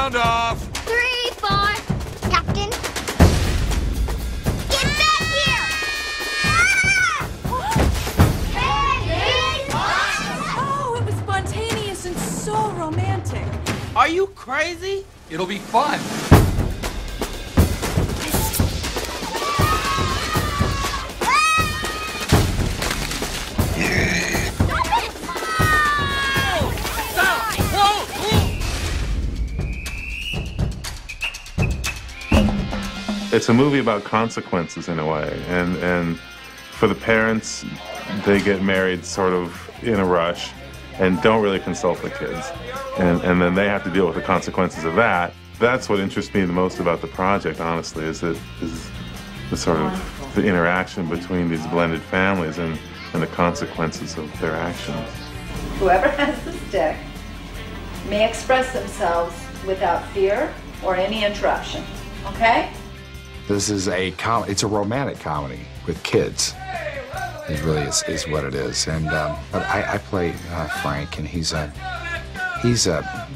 Sound off. 3, 4. Captain. Get back here! Oh, it was spontaneous and so romantic. Are you crazy? It'll be fun. It's a movie about consequences in a way, and for the parents, they get married sort of in a rush and don't really consult the kids, and then they have to deal with the consequences of that. That's what interests me the most about the project, honestly, is the sort of the interaction between these blended families and the consequences of their actions. Whoever has the stick may express themselves without fear or any interruption, okay? This is it's a romantic comedy with kids. It really is what it is. And but I play Frank, and he's a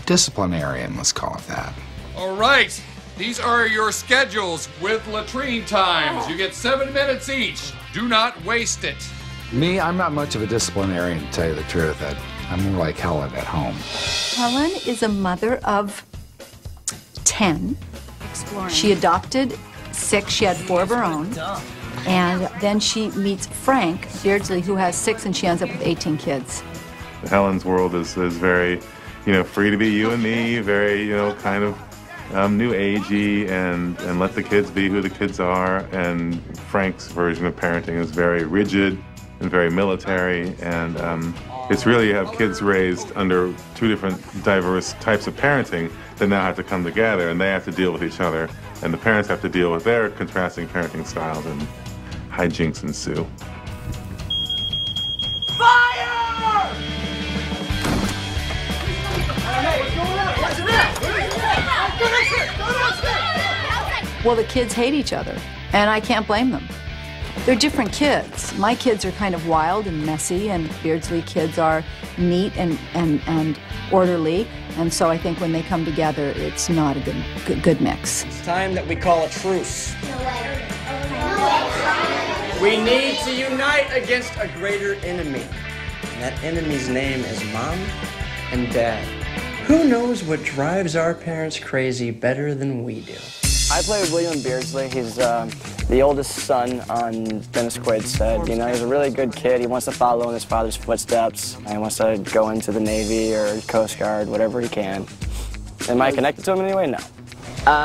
disciplinarian, let's call it that. All right. These are your schedules with latrine times. You get 7 minutes each. Do not waste it. Me, I'm not much of a disciplinarian, to tell you the truth. I'm more like Helen at home. Helen is a mother of 10. She adopted 6. She had 4 of her own. And then she meets Frank Beardsley, who has 6, and she ends up with 18 kids. Helen's world is very, free to be you and me, very, kind of new agey, and let the kids be who the kids are. And Frank's version of parenting is very rigid and very military, and it's really, you have kids raised under 2 different diverse types of parenting that now have to come together, and they have to deal with each other, and the parents have to deal with their contrasting parenting styles, and hijinks ensue. Fire! Well, the kids hate each other, and I can't blame them. They're different kids. My kids are kind of wild and messy, and Beardsley kids are neat and orderly. And so I think when they come together, it's not a good mix. It's time that we call a truce. We need to unite against a greater enemy. And that enemy's name is Mom and Dad. Who knows what drives our parents crazy better than we do? I play with William Beardsley. He's the oldest son on Dennis Quaid's set. He's a really good kid. He wants to follow in his father's footsteps. He wants to go into the Navy or Coast Guard, whatever he can. Am I connected to him in any way? No.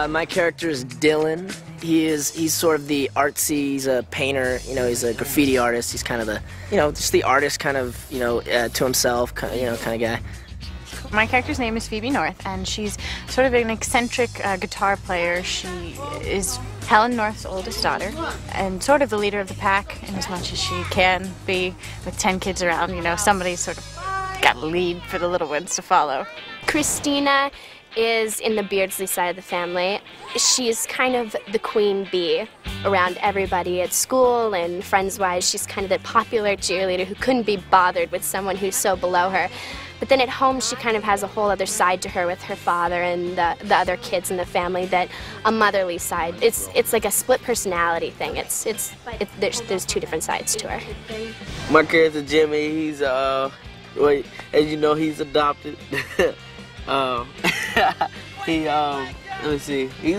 My character is Dylan. He's sort of the artsy, he's a painter, he's a graffiti artist. He's kind of the, just the artist kind of, to himself, kind of guy. My character's name is Phoebe North, and she's sort of an eccentric guitar player. She is Helen North's oldest daughter, and sort of the leader of the pack in as much as she can be with 10 kids around. Somebody's sort of got a lead for the little ones to follow. Christina is in the Beardsley side of the family. She's kind of the queen bee around everybody at school and friends-wise. She's kind of the popular cheerleader who couldn't be bothered with someone who's so below her. But then at home, she kind of has a whole other side to her with her father and the other kids in the family, that a motherly side. It's like a split personality thing. There's 2 different sides to her. My character Jimmy, he's as you know, he's adopted. Let me see. He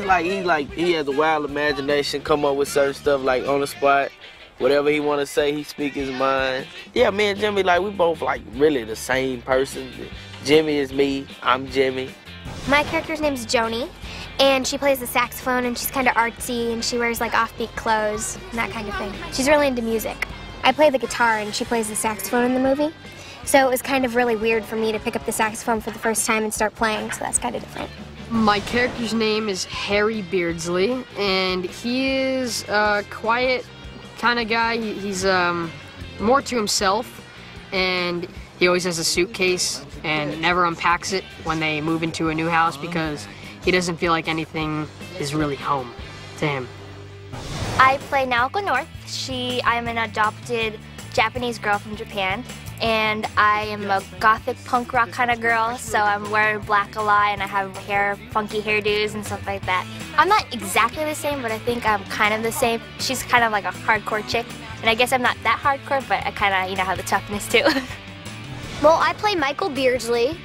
has a wild imagination, come up with certain stuff like on the spot. Whatever he want to say, he speak his mind. Yeah, me and Jimmy, we both really the same person. Jimmy is me, I'm Jimmy. My character's name's Joni, and she plays the saxophone, and she's kind of artsy, and she wears offbeat clothes and that kind of thing. She's really into music. I play the guitar, and she plays the saxophone in the movie. So it was kind of really weird for me to pick up the saxophone for the first time and start playing, so that's kind of different. My character's name is Harry Beardsley, and he is a quiet kind of guy. He's more to himself, and he always has a suitcase and never unpacks it when they move into a new house because he doesn't feel like anything is really home to him. I play Naoko North. I'm an adopted Japanese girl from Japan, and I am a gothic punk rock kind of girl, so I'm wearing black a lot and I have funky hairdos and stuff like that. I'm not exactly the same, but I think I'm kind of the same. She's kind of like a hardcore chick, and I guess I'm not that hardcore, but I kind of, have the toughness too. Well, I play Michael Beardsley.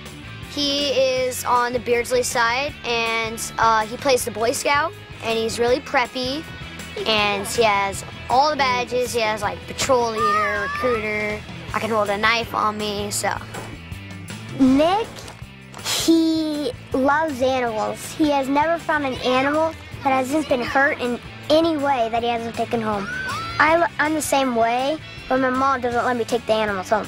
He is on the Beardsley side, and he plays the Boy Scout, and he's really preppy, and he has all the badges. He has like patrol leader, recruiter. I can hold a knife on me, so. Nick, he loves animals. He has never found an animal that hasn't been hurt in any way that he hasn't taken home. I'm the same way, but my mom doesn't let me take the animals home.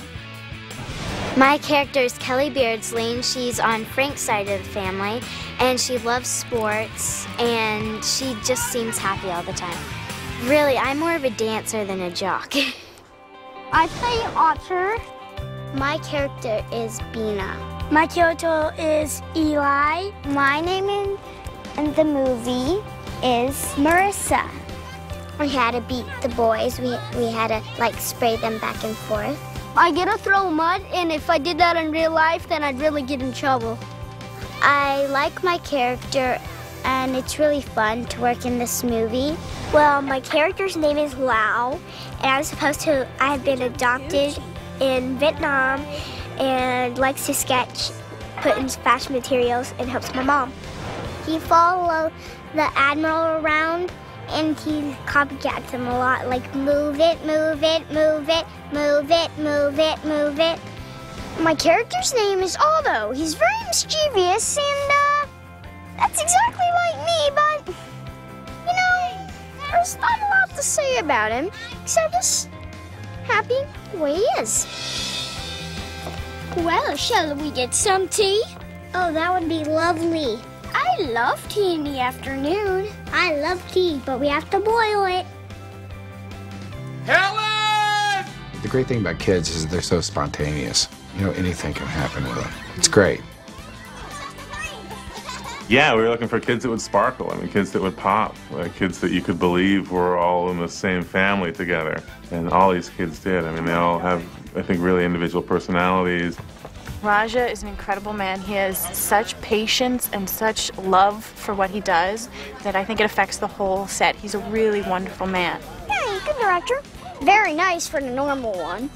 My character is Kelly Beardsley, and she's on Frank's side of the family, and she loves sports, and she just seems happy all the time. Really, I'm more of a dancer than a jock. I play Otter. My character is Bina. My character is Eli. My name in the movie is Marissa. We had to beat the boys. We had to spray them back and forth. I get to throw mud, and if I did that in real life, then I'd really get in trouble. I like my character, and it's really fun to work in this movie. Well, my character's name is Lau, and I have been adopted in Vietnam and likes to sketch, put in fashion materials, and helps my mom. He follows the Admiral around, and he copycats him a lot, like move it, move it, move it, move it, move it, move it. My character's name is Aldo. He's very mischievous, and that's exactly like me, but, there's not a lot to say about him, except just happy the way he is. Well, shall we get some tea? Oh, that would be lovely. I love tea in the afternoon. I love tea, but we have to boil it. Helen! The great thing about kids is they're so spontaneous. Anything can happen with them. It's great. Yeah, we were looking for kids that would sparkle. Kids that would pop. Kids that you could believe were all in the same family together. And all these kids did. They all have, I think, really individual personalities. Raja is an incredible man. He has such patience and such love for what he does that I think it affects the whole set. He's a really wonderful man. Yeah, good director. Very nice for the normal one.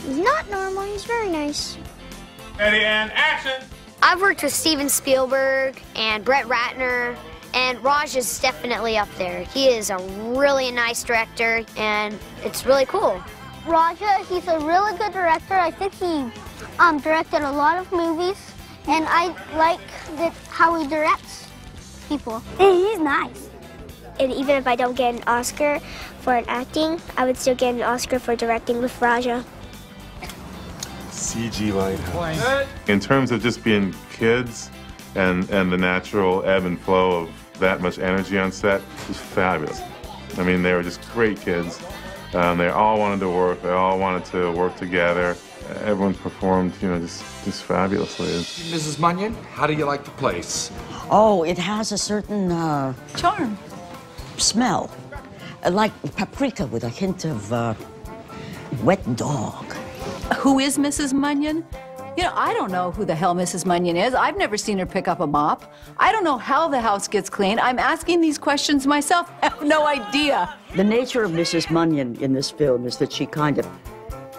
He's not normal, he's very nice. Ready and action! I've worked with Steven Spielberg and Brett Ratner, and Raj is definitely up there. He is a really nice director, and it's really cool. Raja, he's a really good director. I think he directed a lot of movies, and I like how he directs people. He's nice. And even if I don't get an Oscar for an acting, I would still get an Oscar for directing with Raja. CG Lighthouse. In terms of just being kids and the natural ebb and flow of that much energy on set, it was fabulous. They were just great kids. They all wanted to work. They all wanted to work together. Everyone performed, just fabulously. Mrs. Munyon, how do you like the place? Oh, it has a certain Charm. smell, like paprika with a hint of wet dog. Who is Mrs. Munyon? I don't know who the hell Mrs. Munyon is. I've never seen her pick up a mop. I don't know how the house gets clean. I'm asking these questions myself. I have no idea. The nature of Mrs. Munyon in this film is that she kind of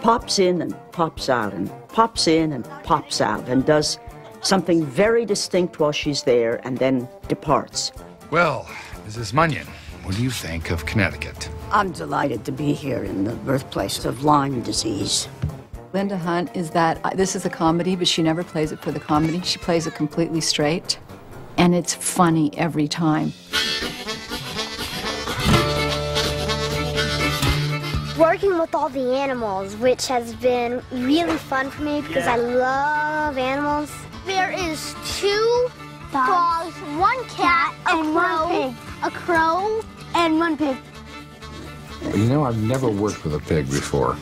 pops in and pops out and pops in and pops out and does something very distinct while she's there and then departs. Well, Mrs. Munyon, what do you think of Connecticut? I'm delighted to be here in the birthplace of Lyme disease. Linda Hunt is this is a comedy, but she never plays it for the comedy. She plays it completely straight, and it's funny every time. Working with all the animals, which has been really fun for me because I love animals. There is 2 dogs, 1 cat, and 1 pig. A crow and 1 pig. I've never worked with a pig before.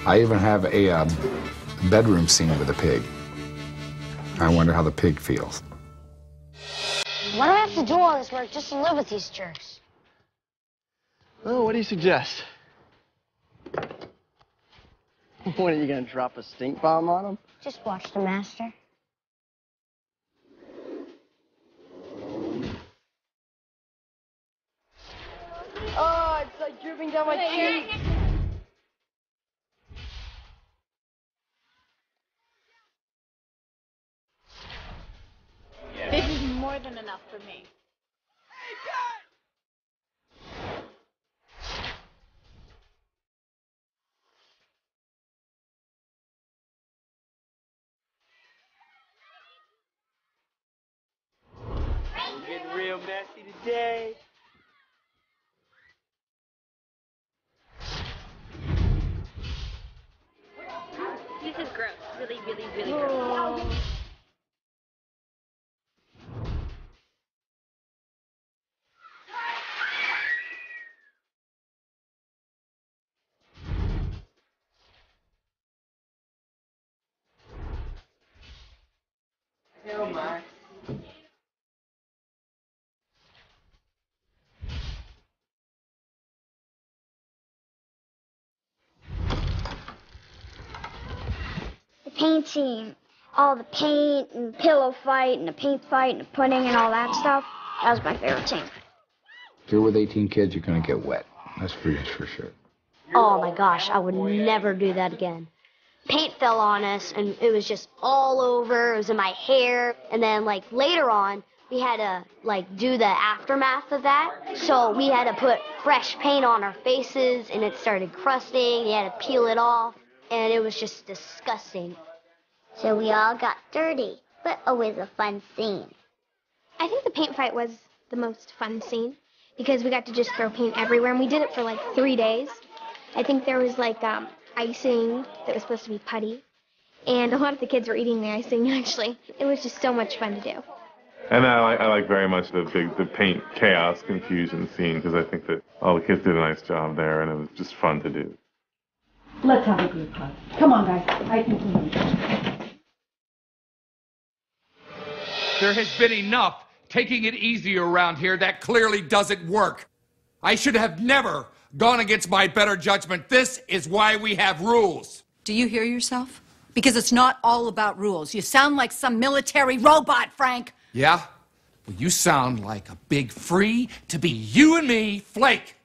I even have a bedroom scene with a pig. I wonder how the pig feels. Why do I have to do all this work just to live with these jerks? Well, what do you suggest? What, are you gonna drop a stink bomb on him? Just watch the master. Oh, it's like dripping down my cheek. This is more than enough for me. We're getting real messy today. This is gross. Really, really, really gross. Oh my. The paint scene, all the paint and the pillow fight and the paint fight and the pudding and all that stuff, that was my favorite scene. If you're with 18 kids, you're going to get wet. That's for sure. Oh my gosh, I would never do that again. Paint fell on us and it was just all over, it was in my hair, and then like later on, we had to like do the aftermath of that. So we had to put fresh paint on our faces and it started crusting, you had to peel it off, and it was just disgusting. So we all got dirty, but always a fun scene. I think the paint fight was the most fun scene because we got to just throw paint everywhere, and we did it for like 3 days. I think there was like icing that was supposed to be putty, and a lot of the kids were eating the icing actually. It was just so much fun to do. And I like very much the paint chaos confusion scene because I think that all the kids did a nice job there, and it was just fun to do. Let's have a group hug. Come on, guys. I think we can. There has been enough taking it easy around here. That clearly doesn't work. I should have never gone against my better judgment. This is why we have rules. Do you hear yourself? Because it's not all about rules. You sound like some military robot, Frank. Yeah? Well, you sound like a big free to be you and me flake.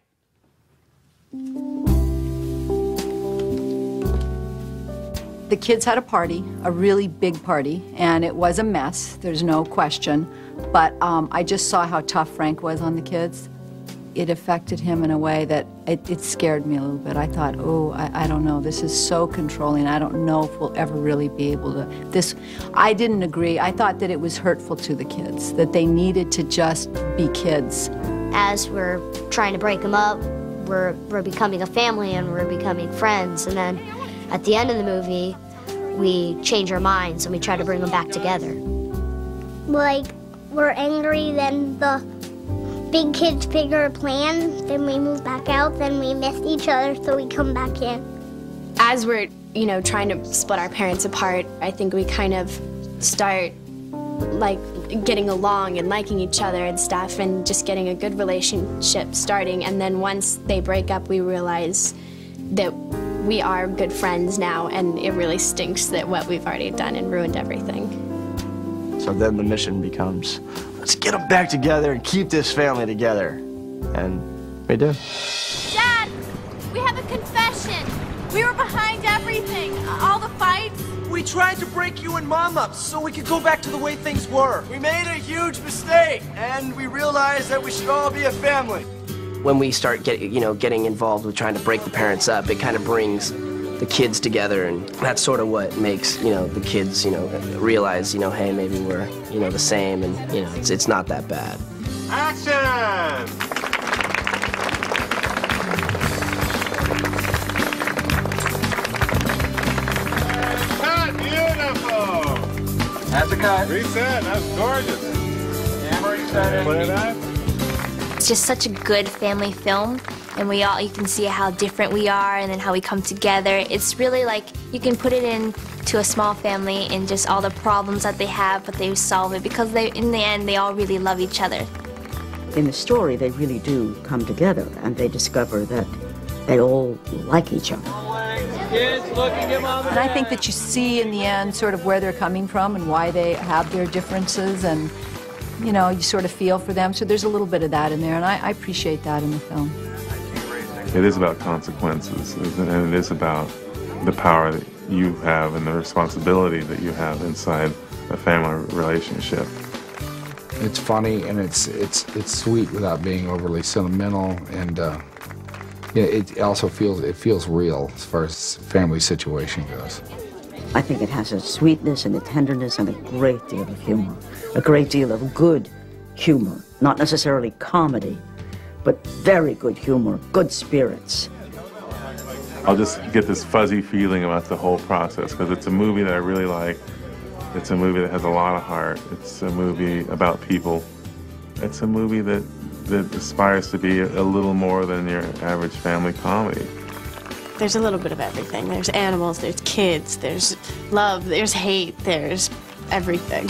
The kids had a party, a really big party, and it was a mess, there's no question. But I just saw how tough Frank was on the kids. It affected him in a way that it scared me a little bit. I thought, oh, I don't know, this is so controlling. I don't know if we'll ever really be able to. I didn't agree. I thought that it was hurtful to the kids, that they needed to just be kids. As we're trying to break them up, we're becoming a family and we're becoming friends. And then at the end of the movie, we change our minds and we try to bring them back together. Like, we're angry, then the big kids figure a plan, then we move back out, then we miss each other, so we come back in. As we're, trying to split our parents apart, I think we kind of start, like, getting along and liking each other and stuff and just getting a good relationship starting. And then once they break up, we realize that we are good friends now, and it really stinks that what we've already done and ruined everything. So then the mission becomes, let's get them back together and keep this family together. And we do. Dad, we have a confession. We were behind everything, all the fights. We tried to break you and Mom up so we could go back to the way things were. We made a huge mistake, and we realized that we should all be a family. When we start getting involved with trying to break the parents up, it kind of brings the kids together, and that's sort of what makes the kids realize hey, maybe we're the same, and it's not that bad. Action! Cut! Beautiful! That's a cut. Reset. That's gorgeous. Camera reset. Play that. It's just such a good family film, and you can see how different we are and then how we come together. It's really like you can put it into a small family and just all the problems that they have, but they solve it because in the end they all really love each other. In the story, they really do come together and they discover that they all like each other. Kids, look and give Mom And I think that you see in the end sort of where they're coming from and why they have their differences, and you know, you sort of feel for them. So there's a little bit of that in there, and I appreciate that in the film. It is about consequences, and it is about the power that you have and the responsibility that you have inside a family relationship. It's funny and it's sweet without being overly sentimental, and yeah, it also feels real as far as family situation goes. I think it has a sweetness and a tenderness and a great deal of humor. A great deal of good humor. Not necessarily comedy, but very good humor, good spirits. I'll just get this fuzzy feeling about the whole process because it's a movie that I really like. It's a movie that has a lot of heart. It's a movie about people. It's a movie that aspires to be a little more than your average family comedy. There's a little bit of everything. There's animals, there's kids, there's love, there's hate, there's everything.